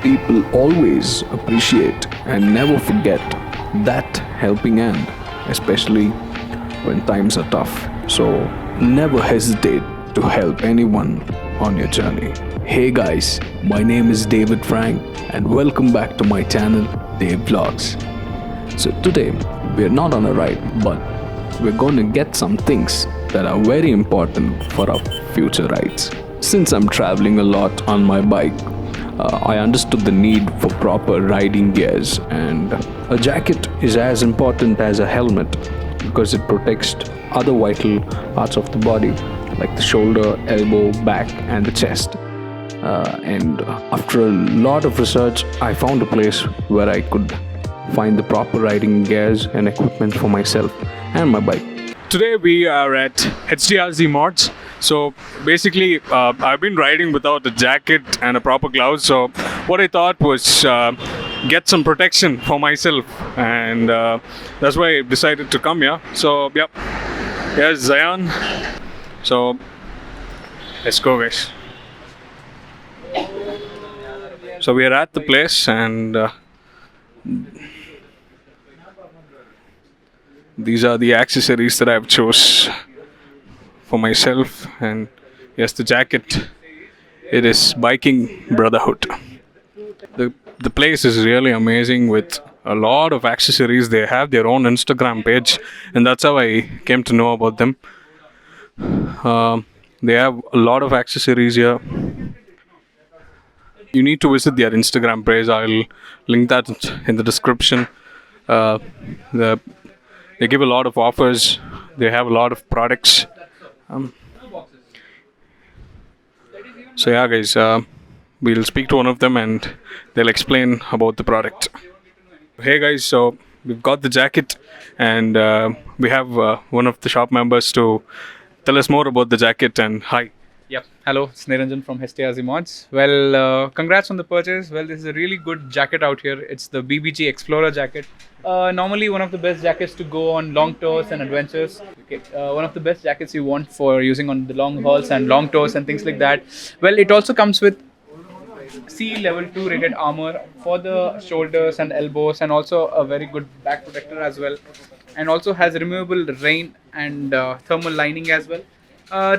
People always appreciate and never forget that helping hand, especially when times are tough. So never hesitate to help anyone on your journey. Hey guys, my name is David Frank and welcome back to my channel Dave Vlogs. So today we're not on a ride, but we're going to get some things that are very important for our future rides. Since I'm traveling a lot on my bike, I understood the need for proper riding gears, and a jacket is as important as a helmet because it protects other vital parts of the body like the shoulder, elbow, back and the chest. And after a lot of research, I found a place where I could find the proper riding gears and equipment for myself and my bike. Today we are at HTRZ MODz. So basically, I've been riding without a jacket and a proper gloves. So what I thought was get some protection for myself, and that's why I decided to come here. So yep, here's Zion. So let's go, guys. So we are at the place, and these are the accessories that I've chose for myself. And yes, the jacket, it is Biking Brotherhood. The place is really amazing with a lot of accessories. They have their own Instagram page, and that's how I came to know about them. They have a lot of accessories here. You need to visit their Instagram page. I'll link that in the description. They give a lot of offers. They have a lot of products. So yeah, guys, we'll speak to one of them and they'll explain about the product. Hey guys, so we've got the jacket, and we have one of the shop members to tell us more about the jacket. And hi. Yep. Hello, it's Niranjan from HTRZ MODz. Well, congrats on the purchase. Well, this is a really good jacket out here. It's the BBG Xplorer jacket. Normally one of the best jackets to go on long tours and adventures. Okay. One of the best jackets you want for using on the long hauls and long tours and things like that. Well, it also comes with C level 2 rated armor for the shoulders and elbows, and also a very good back protector as well. And also has removable rain and thermal lining as well.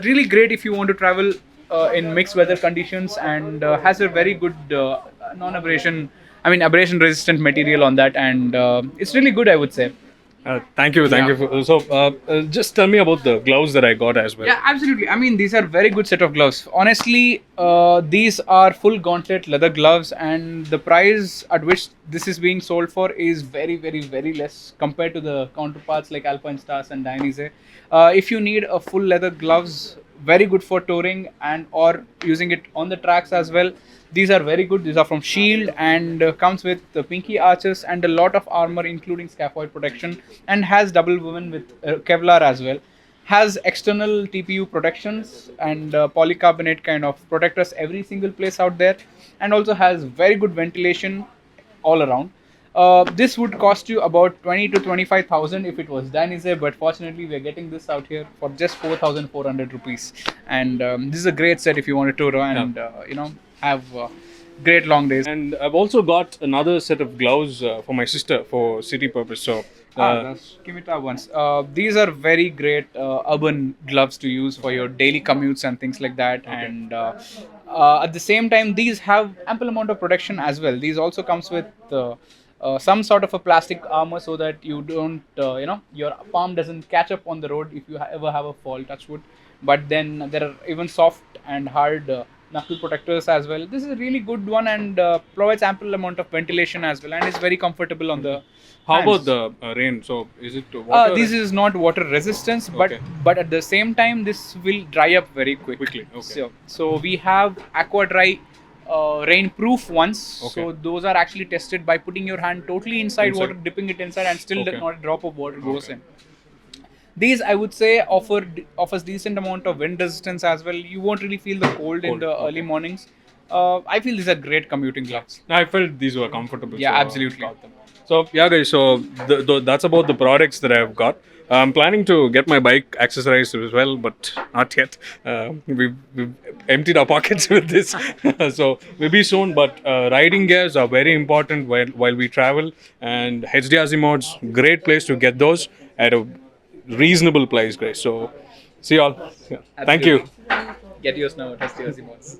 Really great if you want to travel in mixed weather conditions, and has a very good abrasion resistant material on that, and it's really good, I would say. Thank you. So just tell me about the gloves that I got as well. Yeah, absolutely. I mean, these are very good set of gloves. Honestly, these are full gauntlet leather gloves, and the price at which this is being sold for is very, very, very less compared to the counterparts like Alpine Stars and Dainese. If you need a full leather gloves, very good for touring and or using it on the tracks as well. These are very good. These are from Shield, and comes with the pinky arches and a lot of armor including scaphoid protection, and has double woven with Kevlar as well. Has external TPU protections and polycarbonate kind of protectors every single place out there, and also has very good ventilation all around. This would cost you about 20 to 25,000 if it was Dainese, but fortunately we are getting this out here for just 4,400 rupees. And this is a great set if you want to tour and have great long days. And I've also got another set of gloves for my sister for city purpose. So give me that once. These are very great urban gloves to use for your daily commutes and things like that. Okay. And at the same time, these have ample amount of protection as well. These also comes with some sort of a plastic armor so that you don't, your palm doesn't catch up on the road if you ever have a fall, touch wood. But then there are even soft and hard knuckle protectors as well. This is a really good one, and provides ample amount of ventilation as well, and is very comfortable on the How hands. about the rain? So is it water? This is not water resistance, but at the same time this will dry up very quickly. Okay. So we have aqua dry rain proof ones. Okay. So those are actually tested by putting your hand totally inside water, dipping it inside, and still not a drop of water goes in. These, I would say, offers decent amount of wind resistance as well. You won't really feel the cold in the early mornings. I feel these are great commuting gloves. I felt these were comfortable. Yeah, so absolutely. So yeah, guys. So that's about the products that I've got. I'm planning to get my bike accessorized as well, but not yet. We've emptied our pockets with this, so maybe soon. But riding gears are very important while we travel, and HDRZ mods, great place to get those at a reasonable price, guys. So, see y'all. Yeah. Thank you. Get yours now at HTRZ Mods.